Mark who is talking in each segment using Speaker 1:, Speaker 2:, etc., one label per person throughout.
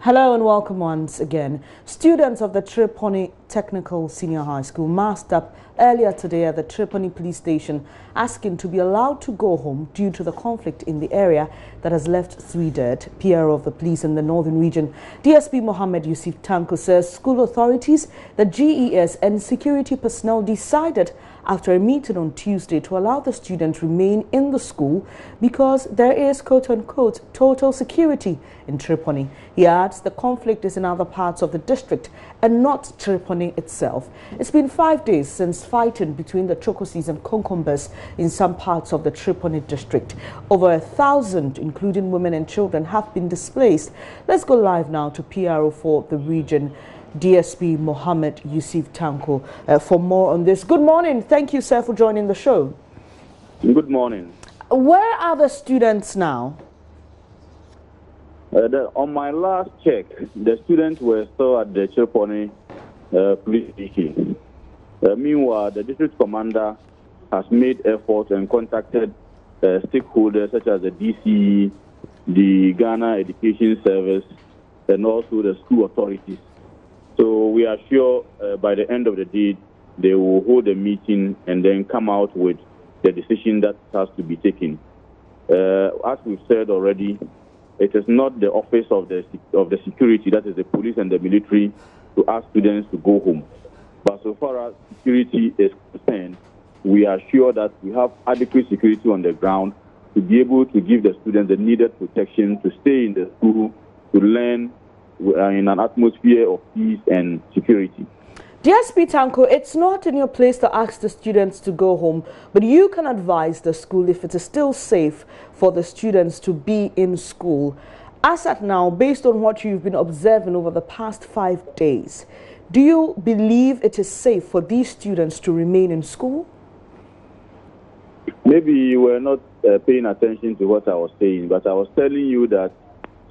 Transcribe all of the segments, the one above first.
Speaker 1: Hello and welcome once again. Students of the Chereponi Technical Senior High School masked up earlier today at the Chereponi police station asking to be allowed to go home due to the conflict in the area that has left 3 dead. PRO of the police in the northern region, DSP Mohammed Yusuf Tanko, says school authorities, the GES and security personnel decided after a meeting on Tuesday to allow the students remain in the school because there is quote-unquote total security in Chereponi. He adds the conflict is in other parts of the district and not Chereponi itself. It's been 5 days since fighting between the Chokosis and Konkombas in some parts of the Chereponi district. Over 1,000, including women and children, have been displaced. Let's go live now to PRO for the region, DSP Mohammed Yusuf Tanko, for more on this. Good morning. Thank you, sir, for joining the show.
Speaker 2: Good morning.
Speaker 1: Where are the students now?
Speaker 2: On my last check, the students were still at the Chereponi police station. Meanwhile, the district commander has made efforts and contacted stakeholders such as the DC, the Ghana Education Service, and also the school authorities. So we are sure by the end of the day, they will hold a meeting and then come out with the decision that has to be taken. As we've said already, it is not the office of the security, that is the police and the military, to ask students to go home. But so far as security is concerned, we are sure that we have adequate security on the ground to be able to give the students the needed protection to stay in the school, to learn in an atmosphere of peace and security.
Speaker 1: DSP Tanko, it's not in your place to ask the students to go home, but you can advise the school if it is still safe for the students to be in school. As at now, based on what you've been observing over the past 5 days, do you believe it is safe for these students to remain in school?
Speaker 2: Maybe you were not paying attention to what I was saying, but I was telling you that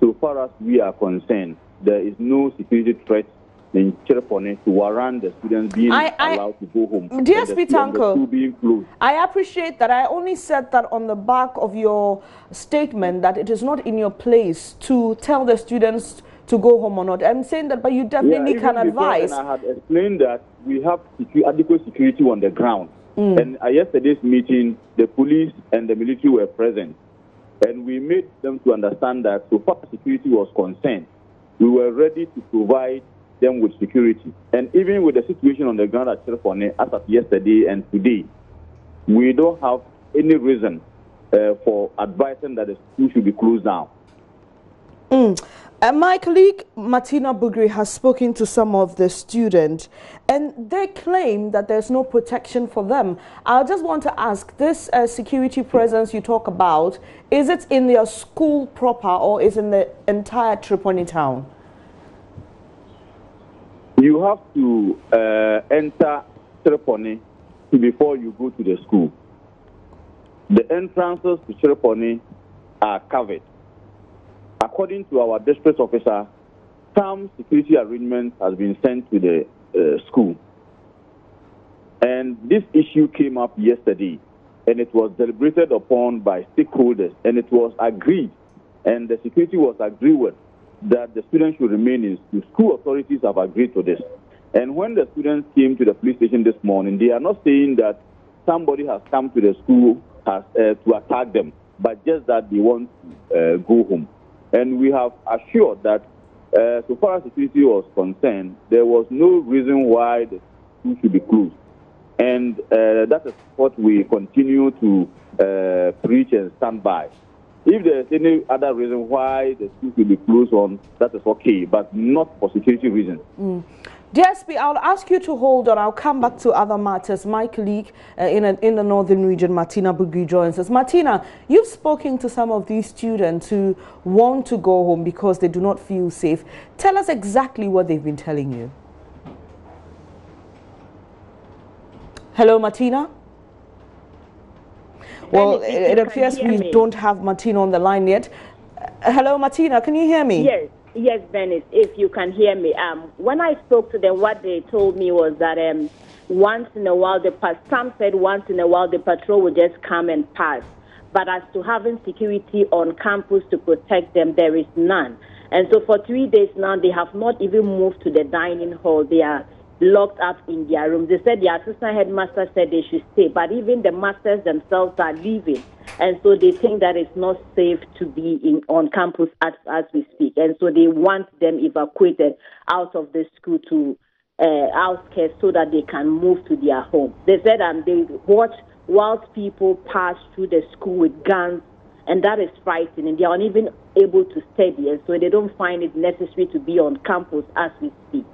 Speaker 2: so far as we are concerned, there is no security threat in Chereponi to warrant the students being allowed to go home.
Speaker 1: DSP Tanko, I appreciate that. I only said that on the back of your statement that it is not in your place to tell the students to go home or not. I'm saying that, but you definitely can advise.
Speaker 2: And I had explained that we have adequate security on the ground. And at yesterday's meeting, the police and the military were present. And we made them to understand that so far as security was concerned, we were ready to provide them with security. And even with the situation on the ground at Chereponi, as of yesterday and today, we don't have any reason for advising that the school should be closed down.
Speaker 1: My colleague Martina Bugri has spoken to some of the students and they claim that there's no protection for them. I just want to ask, this security presence you talk about, is it in their school proper or is it in the entire Chereponi town?
Speaker 2: You have to enter Chereponi before you go to the school. The entrances to Chereponi are covered. According to our district officer, some security arrangements has been sent to the school. And this issue came up yesterday, and it was deliberated upon by stakeholders, and it was agreed, and the security was agreed with, that the students should remain in school. School authorities have agreed to this. And when the students came to the police station this morning, they are not saying that somebody has come to the school to attack them, but just that they want to go home. And we have assured that so far as security was concerned, there was no reason why the school should be closed. And that is what we continue to preach and stand by. If there is any other reason why the school should be closed on, that is okay, but not for security reasons.
Speaker 1: DSP, I'll ask you to hold on. I'll come back to other matters. My colleague in the northern region, Martina Bugri, joins us. Martina, you've spoken to some of these students who want to go home because they do not feel safe. Tell us exactly what they've been telling you. Hello, Martina? Well, it appears we don't have Martina on the line yet. Hello, Martina, can you hear me?
Speaker 3: Yes, Venice, if you can hear me. When I spoke to them, what they told me was that once in a while, some said once in a while the patrol would just come and pass. But as to having security on campus to protect them, there is none. And so for 3 days now, they have not even moved to the dining hall. They are locked up in their rooms. They said the assistant headmaster said they should stay, but even the masters themselves are leaving. And so they think that it's not safe to be on campus as we speak. And so they want them evacuated out of the school to outskirts so that they can move to their home. They said they watch whilst people pass through the school with guns, and that is frightening. They are not even able to study, and so they don't find it necessary to be on campus as we speak.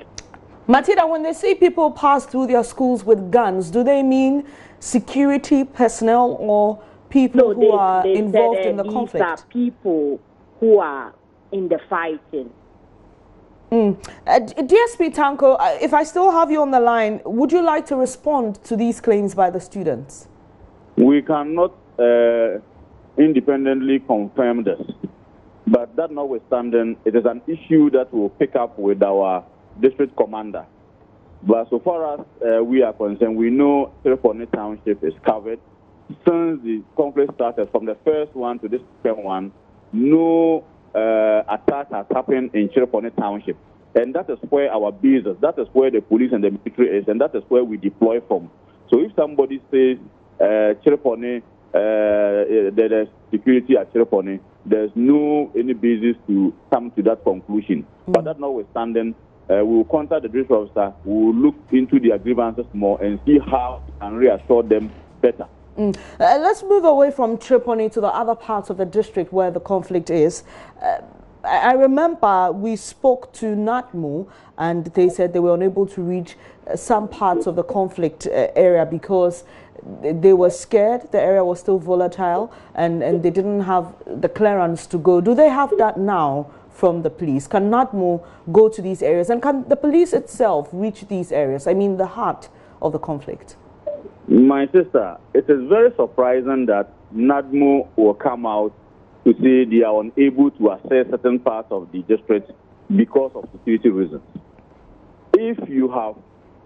Speaker 1: Matilda, when they say people pass through their schools with guns, do they mean security personnel or people who are involved in the conflict?
Speaker 3: These are people who are in the fighting.
Speaker 1: DSP Tanko, if I still have you on the line, would you like to respond to these claims by the students?
Speaker 2: We cannot independently confirm this, but that notwithstanding, it is an issue that we'll pick up with our district commander. But so far as we are concerned, we know Chereponi Township is covered. Since the conflict started, from the first one to this second one, no attack has happened in Chereponi Township. And that is where our base is. That is where the police and the military is, and that is where we deploy from. So if somebody says Chereponi, there is security at Chereponi, there's no any basis to come to that conclusion. But that notwithstanding, we will contact the district officer, we will look into their grievances more and see how we can reassure them better.
Speaker 1: Let's move away from Chereponi to the other parts of the district where the conflict is. I remember we spoke to NADMO and they said they were unable to reach some parts of the conflict area because they were scared, the area was still volatile, and they didn't have the clearance to go. Do they have that now from the police? Can NADMO go to these areas, and can the police itself reach these areas? I mean, the heart of the conflict.
Speaker 2: My sister, it is very surprising that NADMO will come out to say they are unable to access certain parts of the district because of security reasons. If you have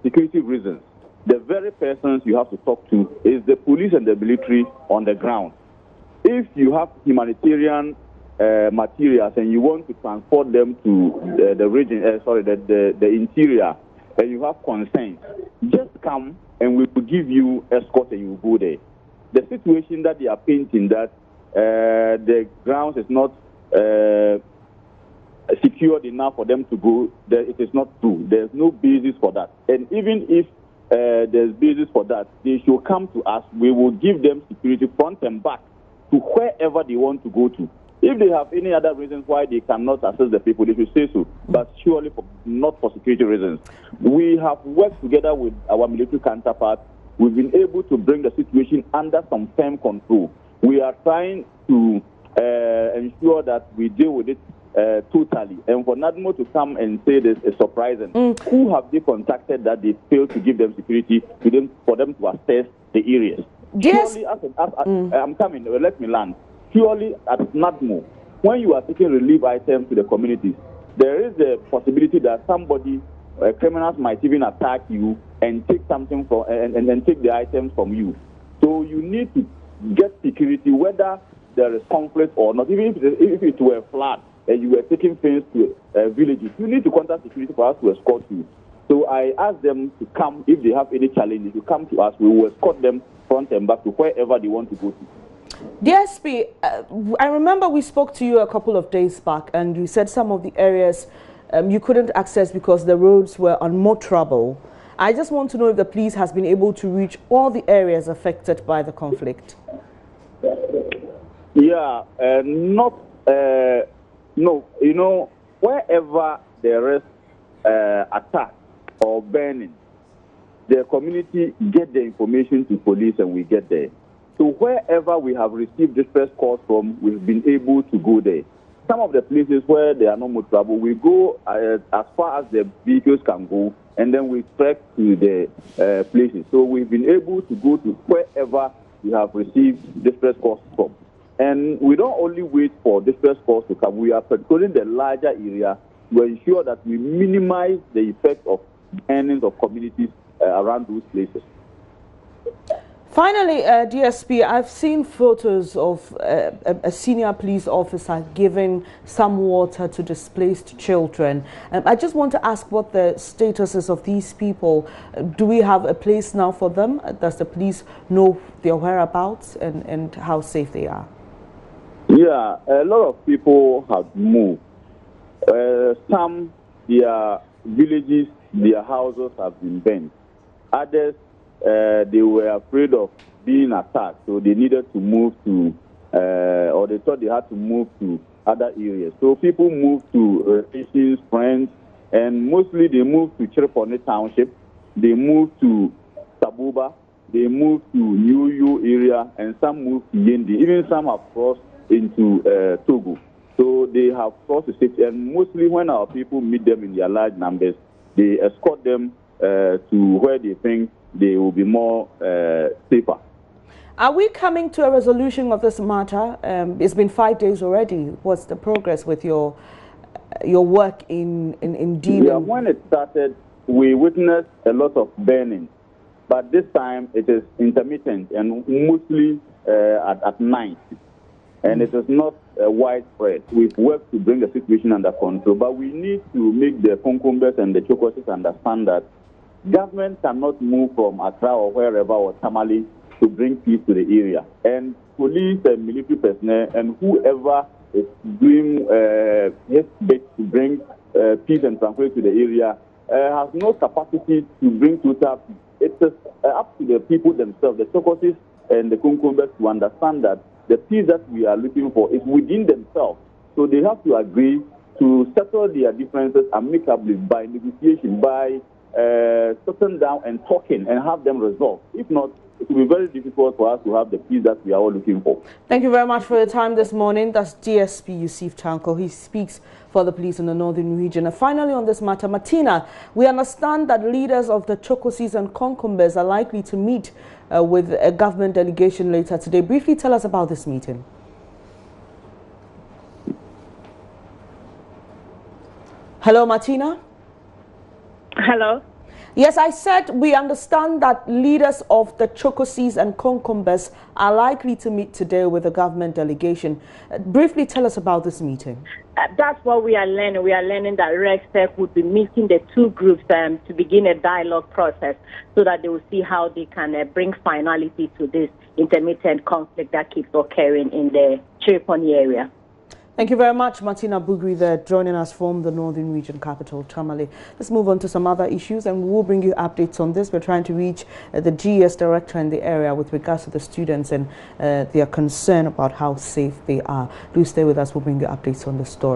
Speaker 2: security reasons, the very persons you have to talk to is the police and the military on the ground. If you have humanitarian materials and you want to transport them to the region, the interior, and you have concerns, just come and we will give you escort and you will go there. The situation that they are painting that the grounds is not secured enough for them to go, it is not true. There's no basis for that. And even if there's basis for that, they should come to us. We will give them security front and back to wherever they want to go to. If they have any other reasons why they cannot access the people, they should say so, but surely not for security reasons. We have worked together with our military counterparts. We've been able to bring the situation under some firm control. We are trying to ensure that we deal with it totally. And for NADMO to come and say this is surprising. Who have they contacted that they failed to give them security for them to assess the areas?
Speaker 1: Yes.
Speaker 2: Surely, I'm coming, let me land. Purely at NADMO, when you are taking relief items to the communities, there is the possibility that somebody, criminals might even attack you and take something from and take the items from you. So you need to get security whether there is conflict or not. Even if it were flood and you were taking things to villages, you need to contact security for us to escort you. So I ask them to come if they have any challenges. To come to us, we will escort them front and back to wherever they want to go to.
Speaker 1: DSP, I remember we spoke to you a couple of days back and you said some of the areas you couldn't access because the roads were unmotorable. I just want to know if the police has been able to reach all the areas affected by the conflict.
Speaker 2: Yeah, no, you know, wherever there is attack or burning, the community get the information to police and we get there. So wherever we have received distress calls from, we've been able to go there. Some of the places where there are no more trouble, we go as far as the vehicles can go, and then we trek to the places. So we've been able to go to wherever we have received distress calls from. And we don't only wait for distress calls to come. We are patrolling the larger area to ensure that we minimize the effect of burnings of communities around those places.
Speaker 1: Finally, DSP, I've seen photos of a senior police officer giving some water to displaced children. I just want to ask what the status is of these people. Do we have a place now for them? Does the police know their whereabouts and how safe they are?
Speaker 2: Yeah, a lot of people have moved. Some, their villages, their houses have been burnt. Others, they were afraid of being attacked, so they needed to move to, or they thought they had to move to other areas. So people moved to relations, friends, and mostly they moved to Chereponi Township, they moved to Sabuba, they moved to New area, and some moved to Yendi. Even some have crossed into Togo. So they have crossed the state, and mostly when our people meet them in their large numbers, they escort them to where they think they will be more safer.
Speaker 1: Are we coming to a resolution of this matter? It's been 5 days already. What's the progress with your work in dealing?
Speaker 2: Yeah, when it started, we witnessed a lot of burning, but this time it is intermittent and mostly at night, and it is not widespread. We've worked to bring the situation under control, but we need to make the Konkombes and the Chokosis understand that government cannot move from Accra or wherever or Tamale to bring peace to the area. And police and military personnel and whoever is doing his bit to bring peace and tranquility to the area has no capacity to bring total peace. It is up to the people themselves, the Chokosis and the Konkombes, to understand that the peace that we are looking for is within themselves. So they have to agree to settle their differences amicably by negotiation, by sitting down and talking and have them resolved. If not, it will be very difficult for us to have the peace that we are all looking for.
Speaker 1: Thank you very much for your time this morning. That's DSP Yusuf Tanko. He speaks for the police in the northern region. And finally on this matter, Martina, we understand that leaders of the Chokosis and Konkombes are likely to meet with a government delegation later today. Briefly tell us about this meeting. Hello, Martina?
Speaker 3: Hello?
Speaker 1: Yes, I said we understand that leaders of the Chokosis and Konkombes are likely to meet today with a government delegation. Briefly tell us about this meeting.
Speaker 3: That's what we are learning. We are learning that RECSEC would be meeting the two groups to begin a dialogue process so that they will see how they can bring finality to this intermittent conflict that keeps occurring in the Chereponi area.
Speaker 1: Thank you very much, Martina Bugri, there joining us from the northern region capital, Tamale. Let's move on to some other issues and we will bring you updates on this. We're trying to reach the GS director in the area with regards to the students and their concern about how safe they are. Do stay with us. We'll bring you updates on the story.